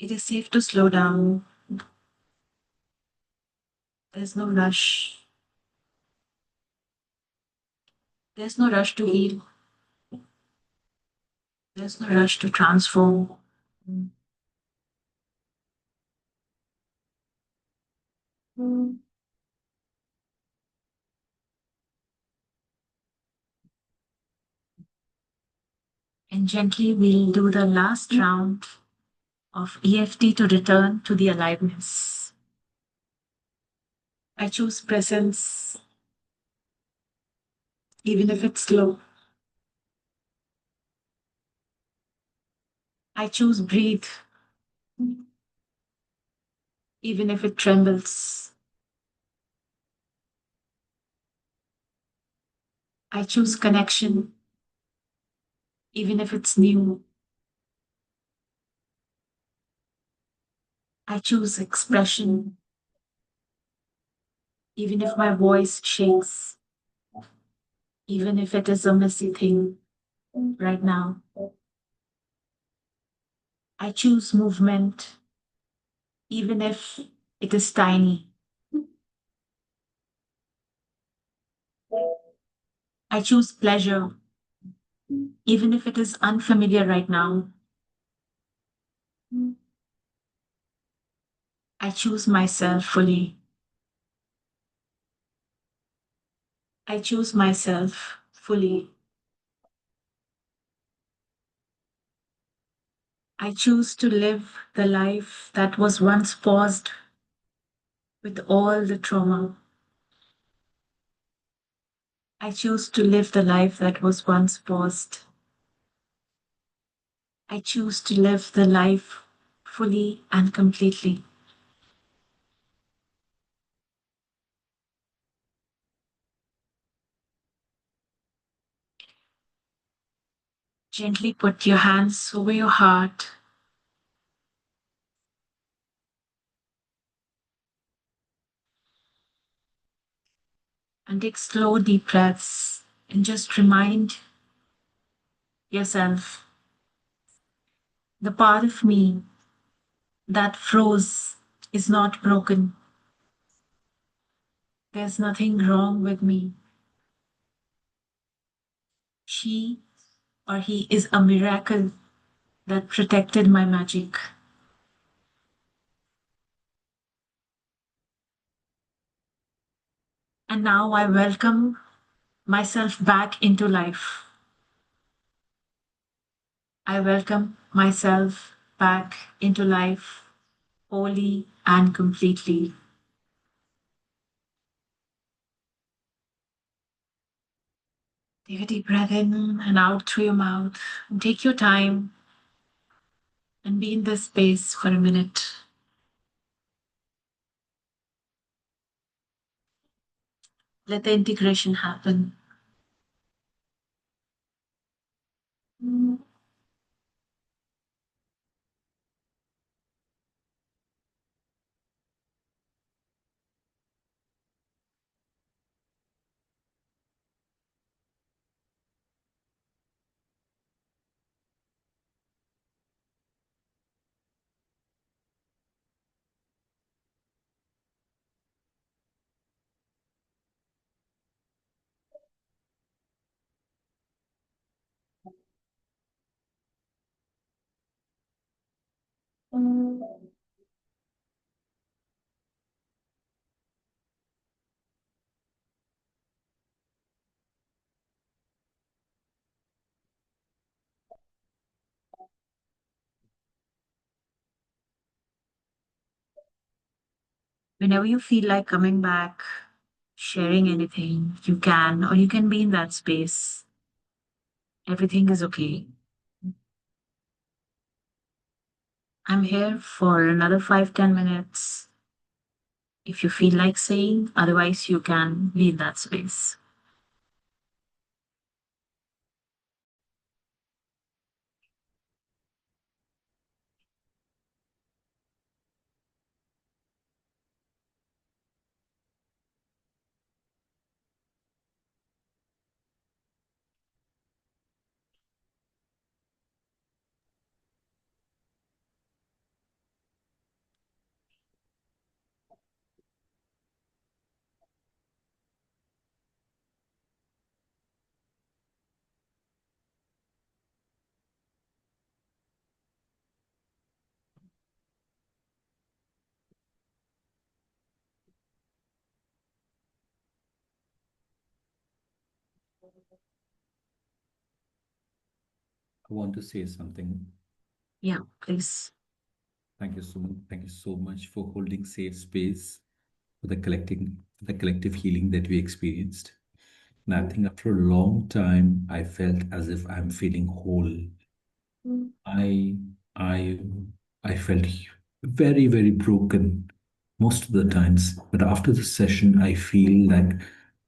It is safe to slow down. There's no rush. There's no rush to heal. There's no rush to transform. And gently we'll do the last round of EFT to return to the aliveness. I choose presence, even if it's slow. I choose breathe, even if it trembles. I choose connection, even if it's new. I choose expression, even if my voice shakes, even if it is a messy thing right now. I choose movement, even if it is tiny. I choose pleasure, even if it is unfamiliar right now. I choose myself fully. I choose myself fully. I choose to live the life that was once paused with all the trauma. I choose to live the life that was once paused. I choose to live the life fully and completely. Gently put your hands over your heart and take slow, deep breaths and just remind yourself the part of me that froze is not broken. There's nothing wrong with me. She or he is a miracle that protected my magic. And now I welcome myself back into life. I welcome myself back into life wholly and completely. Take a deep breath in and out through your mouth. And take your time and be in this space for a minute. Let the integration happen. Whenever you feel like coming back, sharing anything, you can, or you can be in that space. Everything is okay. I'm here for another 5-10 minutes. If you feel like saying, otherwise, you can be in that space. I want to say something. Yeah, please. Thank you so much. Thank you so much for holding safe space for the collective healing that we experienced. And I think after a long time, I felt as if I'm feeling whole. I I I felt very, very broken most of the times. But after the session, I feel like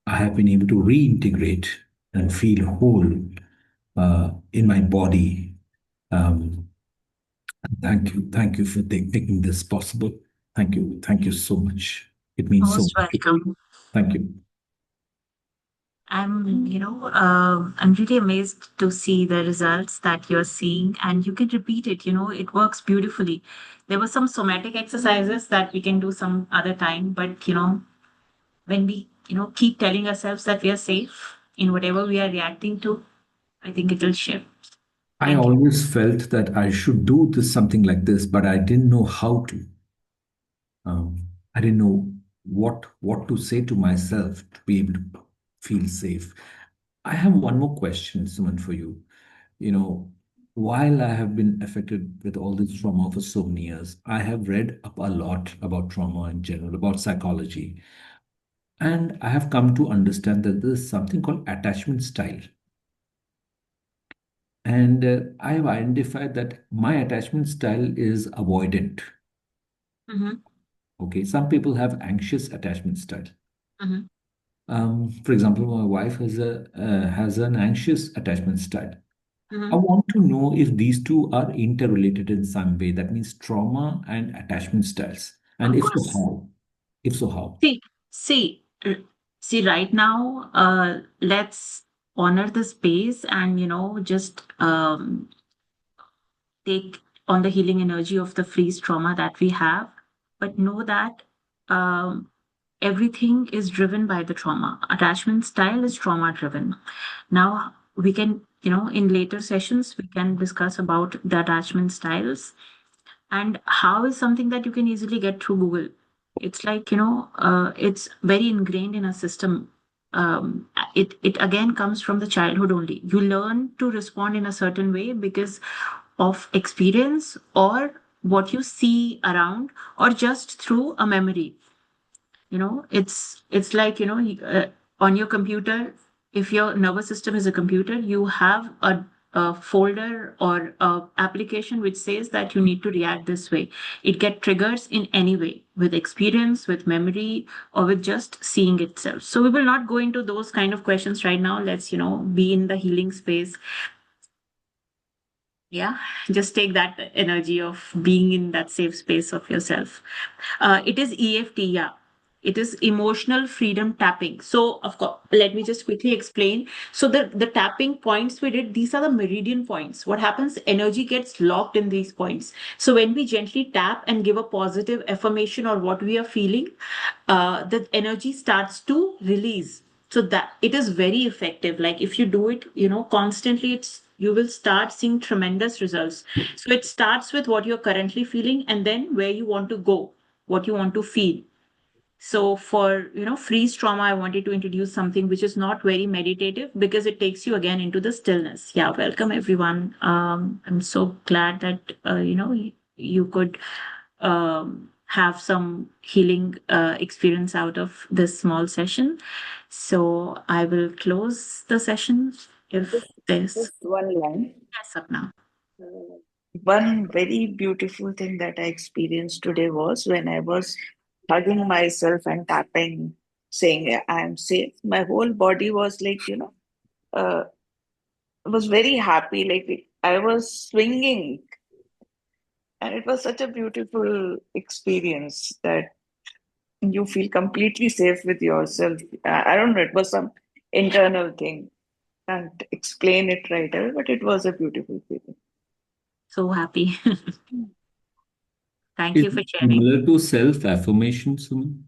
I have been able to reintegrate and feel whole in my body. Um, thank you for making this possible. Thank you so much. It means so Most much. welcome. Thank you. I'm really amazed to see the results that you're seeing, and you can repeat it. It works beautifully. There were some somatic exercises that we can do some other time, but when we keep telling ourselves that we are safe in whatever we are reacting to, I think it will shift. I Thank you. always felt that I should do this something like this, but I didn't know how to. I didn't know what to say to myself to be able to feel safe. I have one more question, Suman, for you. You know, while I have been affected with all this trauma for so many years, I have read up a lot about trauma in general, about psychology, and I have come to understand that there is something called attachment style. And I have identified that my attachment style is avoidant. Mm-hmm. Okay, some people have anxious attachment style. Mm-hmm. For example, my wife has an anxious attachment style. I Mm-hmm. want to know if these two are interrelated in some way. That means trauma and attachment styles. And Of if so, course. how? If so, how? See, see, see, right now, let's honor the space and, just take on the healing energy of the freeze trauma that we have, but know that um, everything is driven by the trauma. Attachment style is trauma driven. Now, we can, in later sessions, we can discuss about the attachment styles and how is something that you can easily get through Google. It's like, it's very ingrained in a system. It again comes from the childhood only. You learn to respond in a certain way because of experience or what you see around or just through a memory. It's like, on your computer, if your nervous system is a computer, you have a folder or a application which says that you need to react this way. It get triggers in any way, with experience, with memory, or with just seeing itself. So we will not go into those kind of questions right now. Let's, be in the healing space. Yeah, just take that energy of being in that safe space of yourself. It is EFT, yeah. It is emotional freedom tapping. So, of course, let me just quickly explain. So, the tapping points we did, these are the meridian points. What happens? Energy gets locked in these points. So, when we gently tap and give a positive affirmation or what we are feeling, the energy starts to release. So that it is very effective. Like if you do it, constantly, you will start seeing tremendous results. So it starts with what you're currently feeling and then where you want to go, what you want to feel. So for, freeze trauma, I wanted to introduce something which is not very meditative because it takes you again into the stillness. Yeah, welcome everyone. I'm so glad that, you could have some healing experience out of this small session. So I will close the session if Just, there's just one line. yes up now. Uh, One very beautiful thing that I experienced today was when I was hugging myself and tapping, saying, I am safe. My whole body was like, was very happy. Like I was swinging. And it was such a beautiful experience that you feel completely safe with yourself. I don't know, it was some internal thing. Can't explain it right away, but it was a beautiful feeling. So happy. Thank Is you for it sharing. similar to self-affirmation, Suman?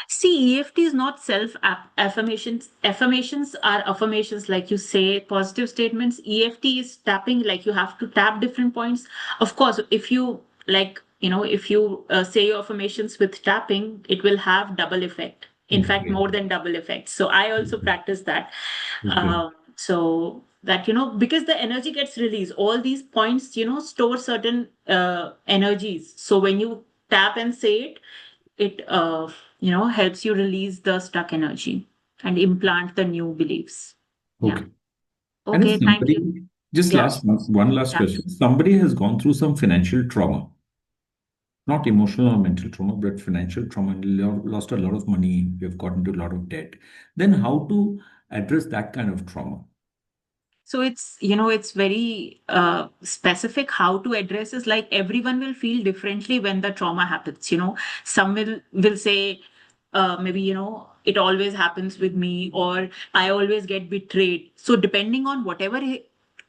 See, EFT is not self affirmations. Affirmations are affirmations, like you say, positive statements. EFT is tapping, like you have to tap different points. Of course, if you like, if you say your affirmations with tapping, it will have double effect. In fact, Okay. more than double effect. So I also practice that. Okay. So that, because the energy gets released, all these points, store certain energies. So when you tap and say it, it helps you release the stuck energy and implant the new beliefs. Yeah. Okay. And if Okay, thank you. somebody, just Yeah. one last Yeah. question. Somebody has gone through some financial trauma, not emotional or mental trauma, but financial trauma, and lost a lot of money, we have gotten into a lot of debt. Then how to address that kind of trauma? So it's very specific how to address is like everyone will feel differently when the trauma happens. Some will say, maybe, it always happens with me, or I always get betrayed. So depending on whatever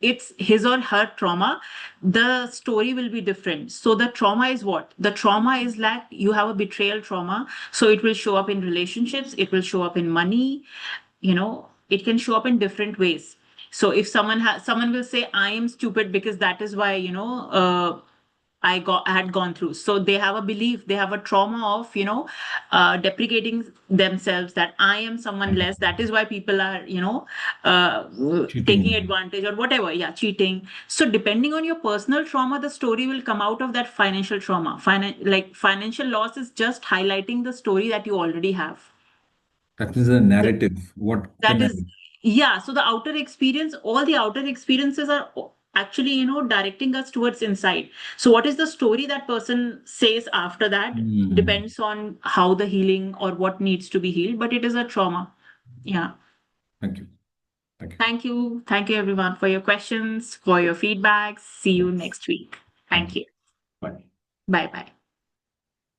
it's his or her trauma, the story will be different. So the trauma is what? The trauma is like you have a betrayal trauma. So it will show up in relationships, it will show up in money, it can show up in different ways. So if someone will say I am stupid because that is why, I had gone through. So they have a belief, they have a trauma of, deprecating themselves, that I am someone less. That is why people are, Cheating taking on advantage or whatever. Yeah, cheating. So depending on your personal trauma, the story will come out of that financial trauma. Like financial loss is just highlighting the story that you already have. that is a narrative. What the That is, narrative? yeah. So the outer experience, all the outer experiences are actually, directing us towards insight. So what is the story that person says after that Hmm. depends on how the healing or what needs to be healed, but it is a trauma. Yeah. Thank you. Thank you. Thank you. Thank you, everyone, for your questions, for your feedback. See Yeah. you next week. Thank Thank you. you. Bye. Bye bye.